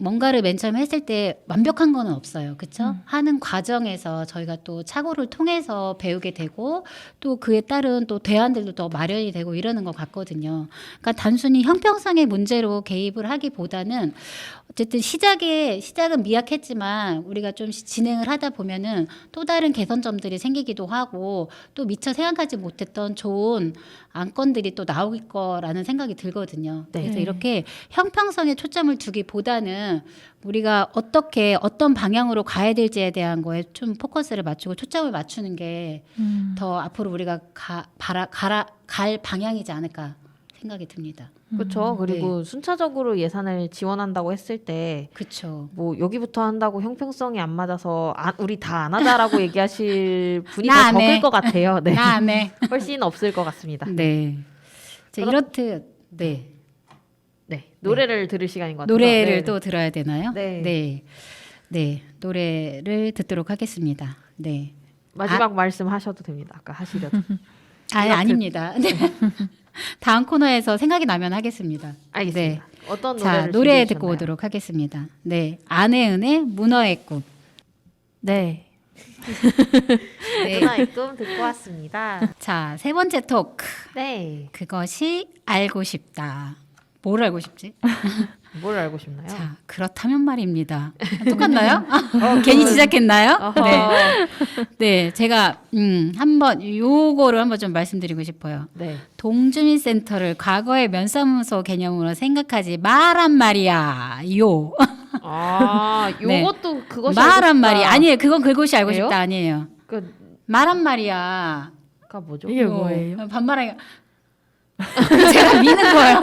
뭔가를 맨 처음에 했을 때 완벽한 거는 없어요. 그렇죠? 하는 과정에서 저희가 또 착오를 통해서 배우게 되고 또 그에 따른 또 대안들도 더 마련이 되고 이러는 것 같거든요. 그러니까 단순히 형평성의 문제로 개입을 하기보다는 어쨌든 시작은 미약했지만 우리가 좀 진행을 하다 보면은 또 다른 개선점들이 생기기도 하고 또 미처 생각하지 못했던 좋은 안건들이 또 나올 거라는 생각이 들거든요. 네. 그래서 이렇게 형평성에 초점을 두기보다는 우리가 어떤 방향으로 가야 될지에 대한 거에 좀 포커스를 맞추고 초점을 맞추는 게 더 앞으로 우리가 갈 방향이지 않을까 생각이 듭니다. 그렇죠. 그리고 순차적으로 예산을 지원한다고 했을 때 그렇죠. 여기부터 한다고 형평성이 안 맞아서 우리 다 안 하자라고 얘기하실 분이 나 더 안 해. 적을 것 같아요. 네. 나 안 해. 훨씬 없을 것 같습니다. 네. 이렇듯 네. 네. 노래를 들을 시간인 것 같아요. 노래를 네. 또 들어야 되나요? 네. 네. 네. 노래를 듣도록 하겠습니다. 네. 마지막 말씀하셔도 됩니다. 아까 하시려도. 아닙니다. 네. 다음 코너에서 생각이 나면 하겠습니다. 알겠습니다. 어떤 자, 노래를 노래 준비해 듣고 주셨나요? 오도록 하겠습니다. 네. 안혜은의 문어의 꿈. 네. 네. 누나의 꿈 듣고 왔습니다. 자, 세 번째 토크. 네. 그것이 알고 싶다. 뭘 알고 싶지? 뭘 알고 싶나요? 자, 그렇다면 말입니다. 똑같나요? 괜히 시작했나요? 어허. 네. 네, 제가 한번 요거를 한번 좀 말씀드리고 싶어요. 네. 동주민센터를 과거의 면사무소 개념으로 생각하지 말란 말이야. 요. 아, 네. 요것도 그것이 말한 알고 말이 싶다. 아니에요. 그건 그것이 알고 왜요? 싶다 아니에요. 그 말한 말이야. 가 뭐죠? 이게 뭐예요? 반말하기. 제가 미는 거예요.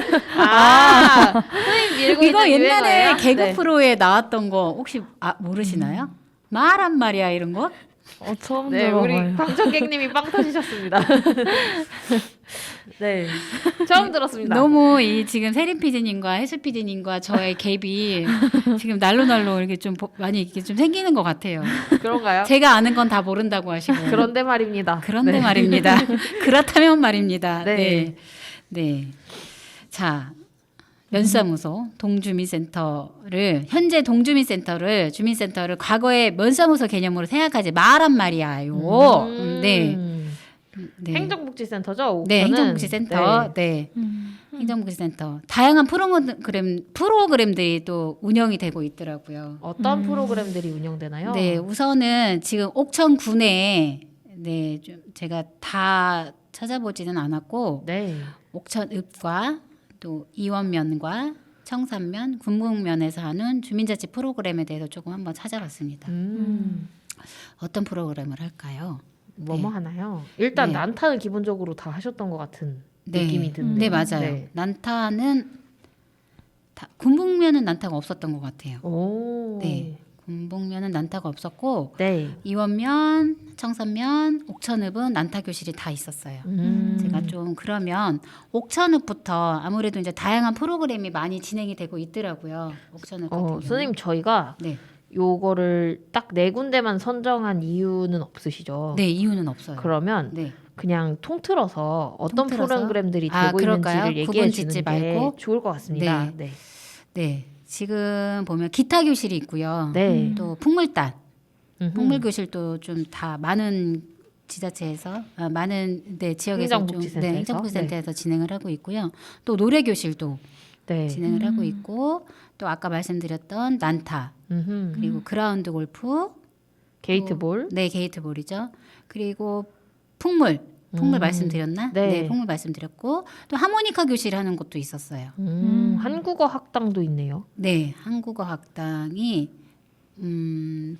선생님 밀고 이거 있는 옛날에 유행어예요? 개그 네. 프로에 나왔던 거 혹시 모르시나요? 말한 말이야 이런 거? 처음 네, 우리 들어봐요. 방청객님이 빵 터지셨습니다. 네, 처음 들었습니다. 너무 이 지금 세림 PD님과 해수 PD님과 저의 갭이 지금 날로 이렇게 좀 많이 이렇게 좀 생기는 것 같아요. 그런가요? 제가 아는 건 다 모른다고 하시고. 그런데 말입니다. 그런데 네. 말입니다. 그렇다면 말입니다. 네. 네. 네. 자, 면사무소 동주민센터를 현재 동주민센터를 주민센터를 과거의 면사무소 개념으로 생각하지 말란 말이야요. 네. 네. 행정복지센터죠? 네, 옥천은? 행정복지센터. 네. 행정복지센터. 다양한 프로그램들이 또 운영이 되고 있더라고요. 어떤 프로그램들이 운영되나요? 네, 우선은 지금 옥천군에 네, 좀 제가 다 찾아보지는 않았고 네. 옥천읍과 또 이원면과 청산면, 군북면에서 하는 주민자치 프로그램에 대해서 조금 한번 찾아봤습니다. 어떤 프로그램을 할까요? 뭐뭐 하나요? 일단 네. 난타는 기본적으로 다 하셨던 것 같은 느낌이 드는데. 네, 맞아요. 네. 난타는 군북면은 난타가 없었던 것 같아요. 오. 네, 군북면은 난타가 없었고 네. 이원면, 청산면, 옥천읍은 난타 교실이 다 있었어요. 제가 좀 그러면 옥천읍부터 아무래도 이제 다양한 프로그램이 많이 진행이 되고 있더라고요. 옥천읍 같은 경우. 선생님 저희가 네, 요거를 딱 네 군데만 선정한 이유는 없으시죠? 네 이유는 없어요. 그러면 네, 그냥 통틀어서 어떤 통틀어서? 프로그램들이 아, 되고 그럴까요? 있는지를 구분 얘기해 짓지 주는 게 말고? 좋을 것 같습니다. 네. 네. 지금 보면 기타 교실이 있고요. 네. 또 풍물단, 음흠. 풍물 교실도 좀 다 많은 지자체에서 많은 지역에서 행정복지센터에서? 좀 행정복지센터에서 진행을 하고 있고요. 또 노래 교실도 네. 진행을 하고 있고 또 아까 말씀드렸던 난타 음흠. 그리고 그라운드 골프 게이트볼. 네 게이트볼이죠. 그리고 풍물 말씀드렸나? 네. 풍물 말씀드렸고 또 하모니카 교실 하는 곳도 있었어요. 한국어 학당도 있네요. 네 한국어 학당이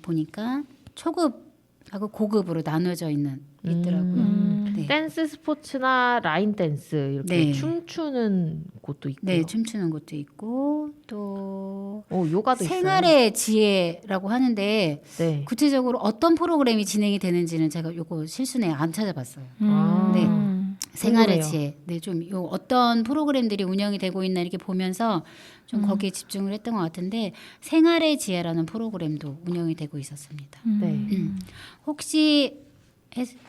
보니까 초급하고 고급으로 나눠져 있더라고요. 네. 댄스 스포츠나 라인 댄스 이렇게 네. 춤추는 곳도 있고요. 네 춤추는 곳도 있고 또 요가도 있어요. 생활의 지혜라고 하는데 네. 구체적으로 어떤 프로그램이 진행이 되는지는 제가 요거 실수네 안 찾아봤어요. 아. 네. 생활의 궁금해요. 지혜. 네, 좀 요 어떤 프로그램들이 운영이 되고 있나 이렇게 보면서 좀 거기에 집중을 했던 것 같은데 생활의 지혜라는 프로그램도 운영이 되고 있었습니다. 네. 혹시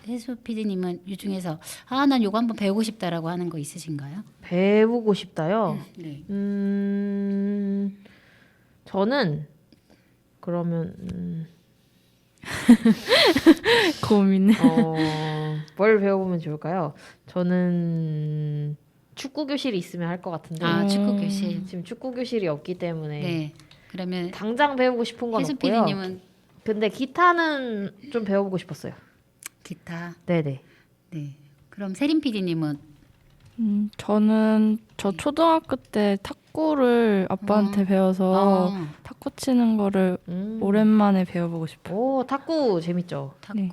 해수 PD님은 이 중에서 난 요거 한번 배우고 싶다라고 하는 거 있으신가요? 배우고 싶다요. 네. 저는 그러면 고민해. 뭘 배워보면 좋을까요? 저는 축구 교실이 있으면 할 것 같은데 축구 교실. 지금 축구 교실이 없기 때문에 네. 그러면 당장 배우고 싶은 건 해수 없고요. PD님은 근데 기타는 좀 배워보고 싶었어요. 기타. 네네. 네. 그럼 세림 PD님은 저는 저 초등학교 때 탁구를 아빠한테 배워서 탁구 치는 거를 오랜만에 배워보고 싶어요. 오 탁구 재밌죠. 탁구. 네.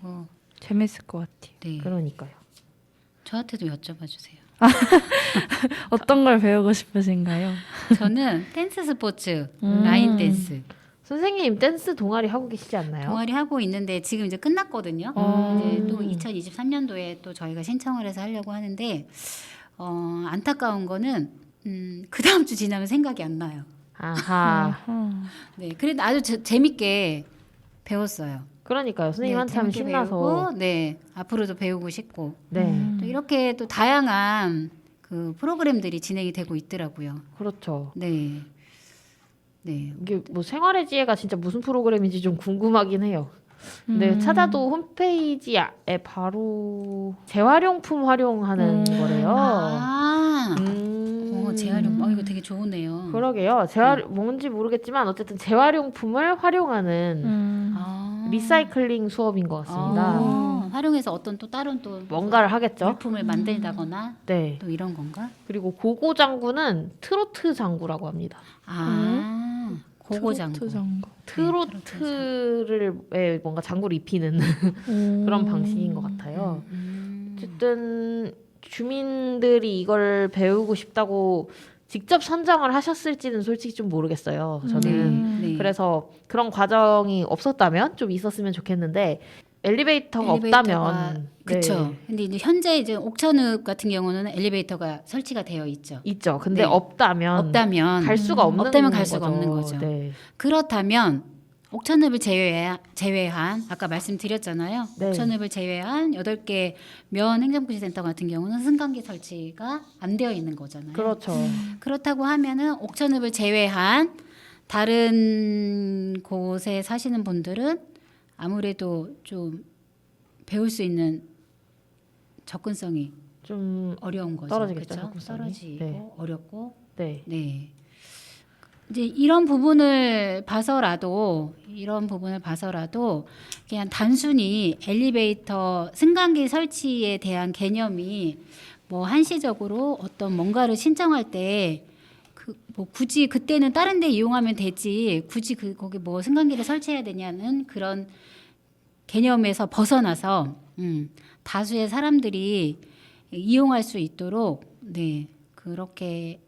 재밌을 것 같아요. 네. 그러니까요. 저한테도 여쭤봐 주세요. 어떤 걸 배우고 싶으신가요? 저는 댄스 스포츠, 라인 댄스 선생님 댄스 동아리 하고 계시지 않나요? 동아리 하고 있는데 지금 이제 끝났거든요. 이제 또 2023년도에 또 저희가 신청을 해서 하려고 하는데 안타까운 거는 그 다음 주 지나면 생각이 안 나요. 아하. 네, 그래도 아주 재밌게 배웠어요. 그러니까요. 선생님한테 하면 재밌게 신나서. 배우고, 네, 앞으로도 배우고 싶고 네. 또 이렇게 또 다양한 그 프로그램들이 진행이 되고 있더라고요. 그렇죠. 네, 네, 이게 뭐 생활의 지혜가 진짜 무슨 프로그램인지 좀 궁금하긴 해요. 근데 찾아도 홈페이지에 바로 재활용품 활용하는 거래요. 재활용. 이거 되게 좋으네요. 그러게요. 뭔지 모르겠지만 어쨌든 재활용품을 활용하는 리사이클링 수업인 것 같습니다. 활용해서 어떤 또 다른 또 뭔가를 하겠죠. 물품을 만들다거나 네. 또 이런 건가? 그리고 고고 장구는 트로트 장구라고 합니다. 고고장구. 트로트 장구. 트로트를 뭔가 장구를 입히는 그런 방식인 것 같아요. 어쨌든 주민들이 이걸 배우고 싶다고 직접 선정을 하셨을지는 솔직히 좀 모르겠어요. 저는 네. 그래서 그런 과정이 없었다면 좀 있었으면 좋겠는데 엘리베이터가 없다면 그렇죠. 네. 근데 이제 현재 이제 옥천읍 같은 경우는 엘리베이터가 설치가 되어 있죠. 있죠. 근데 네. 없다면 갈 수가 없는 없다면 갈 수가 없는 거죠. 네. 그렇다면 옥천읍을 제외한 아까 말씀드렸잖아요. 네. 옥천읍을 제외한 8개 면 행정복지센터 같은 경우는 승강기 설치가 안 되어 있는 거잖아요. 그렇죠. 그렇다고 하면은 옥천읍을 제외한 다른 곳에 사시는 분들은 아무래도 좀 배울 수 있는 접근성이 좀 어려운 거죠. 떨어지겠죠, 그렇죠? 접근성이. 떨어지고 네. 어렵고 네. 네. 이제 이런 부분을 봐서라도 그냥 단순히 엘리베이터 승강기 설치에 대한 개념이 뭐 한시적으로 어떤 뭔가를 신청할 때 뭐 굳이 그때는 다른 데 이용하면 되지 굳이 거기 뭐 승강기를 설치해야 되냐는 그런 개념에서 벗어나서 다수의 사람들이 이용할 수 있도록 네 그렇게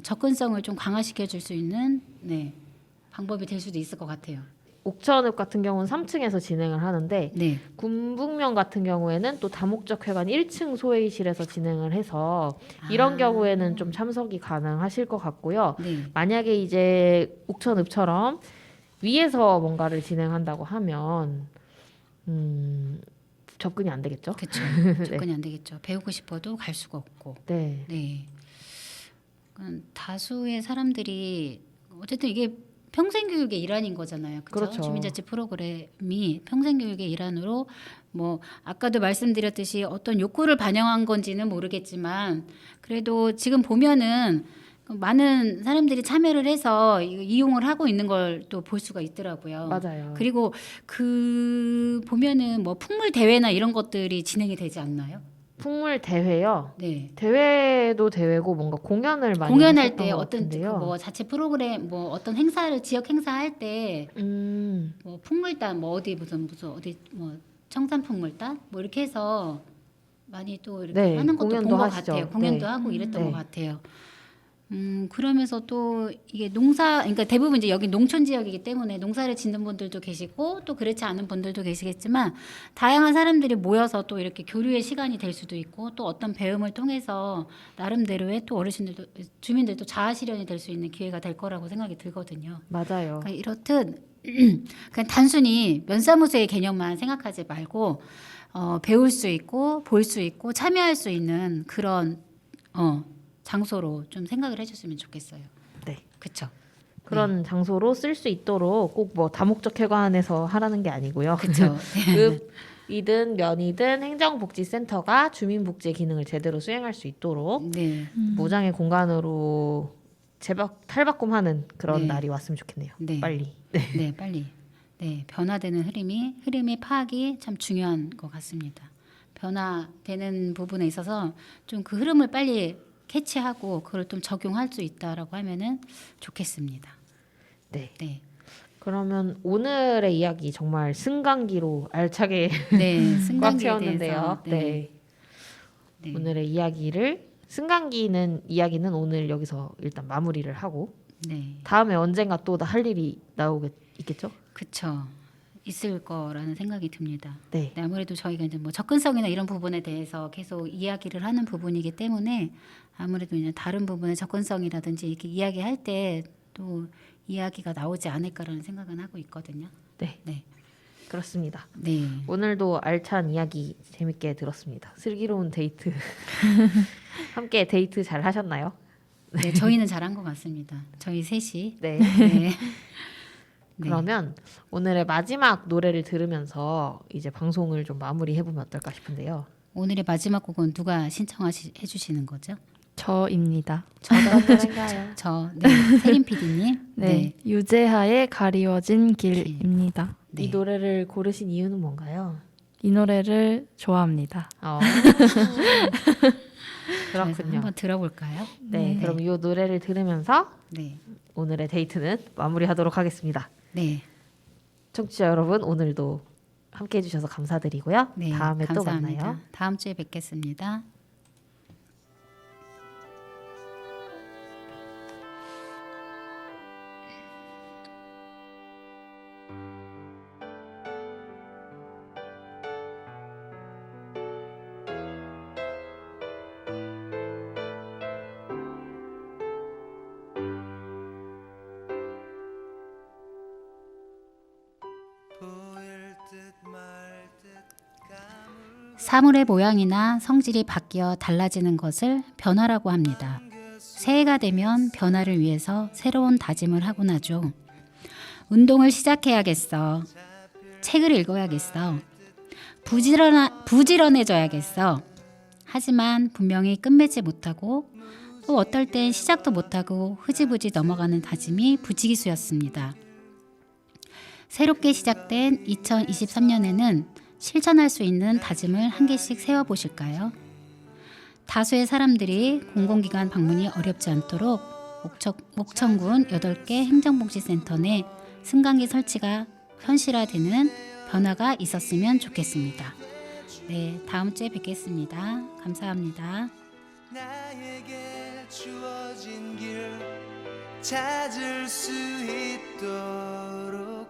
접근성을 좀 강화시켜 줄 수 있는 네 방법이 될 수도 있을 것 같아요. 옥천읍 같은 경우는 3층에서 진행을 하는데 네, 군북면 같은 경우에는 또 다목적 회관 1층 소회의실에서 진행을 해서 이런 경우에는 좀 참석이 가능하실 것 같고요. 네, 만약에 이제 옥천읍처럼 위에서 뭔가를 진행한다고 하면 접근이 안 되겠죠? 그렇죠. 접근이 안 되겠죠. 배우고 싶어도 갈 수가 없고. 네. 네. 다수의 사람들이 어쨌든 이게 평생교육의 일환인 거잖아요. 그렇죠. 주민자치 프로그램이 평생교육의 일환으로 뭐 아까도 말씀드렸듯이 어떤 욕구를 반영한 건지는 모르겠지만 그래도 지금 보면은 많은 사람들이 참여를 해서 이용을 하고 있는 걸 또 볼 수가 있더라고요. 맞아요. 그리고 보면은 뭐 풍물 대회나 이런 것들이 진행이 되지 않나요? 풍물 대회요. 네. 대회도 대회고 뭔가 공연을 많이 공연할 하셨던 때 것 어떤 같은데요. 뭐 자체 프로그램 뭐 어떤 행사를 지역 행사할 때 뭐 풍물단 뭐 어디 무슨 어디 뭐 청산 풍물단 뭐 이렇게 해서 많이 또 이렇게 네, 하는 것도 공연도 본 것 하시죠. 같아요. 공연도 네. 하고 이랬던 네. 것 같아요. 그러면서 또 이게 그러니까 대부분 이제 여기 농촌 지역이기 때문에 농사를 짓는 분들도 계시고 또 그렇지 않은 분들도 계시겠지만 다양한 사람들이 모여서 또 이렇게 교류의 시간이 될 수도 있고 또 어떤 배움을 통해서 나름대로의 또 어르신들도 주민들도 자아 실현이 될 수 있는 기회가 될 거라고 생각이 들거든요. 맞아요. 그러니까 이렇듯 그냥 단순히 면사무소의 개념만 생각하지 말고 배울 수 있고 볼 수 있고 참여할 수 있는 그런 장소로 좀 생각을 해줬으면 좋겠어요. 네. 그렇죠. 그런 장소로 쓸 수 있도록 꼭 뭐 다목적 회관에서 하라는 게 아니고요. 그렇죠. 급이든 면이든 행정복지센터가 주민복지 기능을 제대로 수행할 수 있도록 네, 무장의 공간으로 탈바꿈하는 그런 네. 날이 왔으면 좋겠네요. 네. 빨리. 네, 빨리. 네, 변화되는 흐름의 파악이 참 중요한 것 같습니다. 변화되는 부분에 있어서 좀 그 흐름을 빨리 캐치하고 그걸 좀 적용할 수 있다라고 하면은 좋겠습니다. 네. 네, 그러면 오늘의 이야기 정말 승강기로 알차게 네, 꽉 승강기에 채웠는데요. 대해서 네. 네. 오늘의 이야기는 오늘 여기서 일단 마무리를 하고 네, 다음에 언젠가 또 할 일이 있겠죠? 그쵸. 있을 거라는 생각이 듭니다. 네. 네, 아무래도 저희가 이제 뭐 접근성이나 이런 부분에 대해서 계속 이야기를 하는 부분이기 때문에 아무래도 이제 다른 부분의 접근성이라든지 이렇게 이야기할 때 또 이야기가 나오지 않을까라는 생각은 하고 있거든요. 네. 네, 그렇습니다. 네, 오늘도 알찬 이야기 재밌게 들었습니다. 슬기로운 데이트. 함께 데이트 잘 하셨나요? 네, 저희는 잘한 것 같습니다. 저희 셋이. 네. 네. 네. 그러면 오늘의 마지막 노래를 들으면서 이제 방송을 좀 마무리해 보면 어떨까 싶은데요. 오늘의 마지막 곡은 누가 해주시는 거죠? 저입니다. 세림 PD님. 네, 유재하의 가리워진 길입니다. 네. 이 노래를 고르신 이유는 뭔가요? 이 노래를 좋아합니다. 그래서 그렇군요. 한번 들어볼까요? 네, 그럼 이 노래를 들으면서 네, 오늘의 데이트는 마무리하도록 하겠습니다. 네, 청취자 여러분, 오늘도 함께 해주셔서 감사드리고요. 네. 다음에 감사합니다. 또 만나요. 다음 주에 뵙겠습니다. 사물의 모양이나 성질이 바뀌어 달라지는 것을 변화라고 합니다. 새해가 되면 변화를 위해서 새로운 다짐을 하곤 하죠. 운동을 시작해야겠어. 책을 읽어야겠어. 부지런해져야겠어. 하지만 분명히 끝맺지 못하고 또 어떨 땐 시작도 못하고 흐지부지 넘어가는 다짐이 부지기수였습니다. 새롭게 시작된 2023년에는 실천할 수 있는 다짐을 한 개씩 세워보실까요? 다수의 사람들이 공공기관 방문이 어렵지 않도록 목천군 8개 행정복지센터 내 승강기 설치가 현실화되는 변화가 있었으면 좋겠습니다. 네, 다음 주에 뵙겠습니다. 감사합니다. 나에게 주어진 길 찾을 수 있도록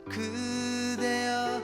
그대여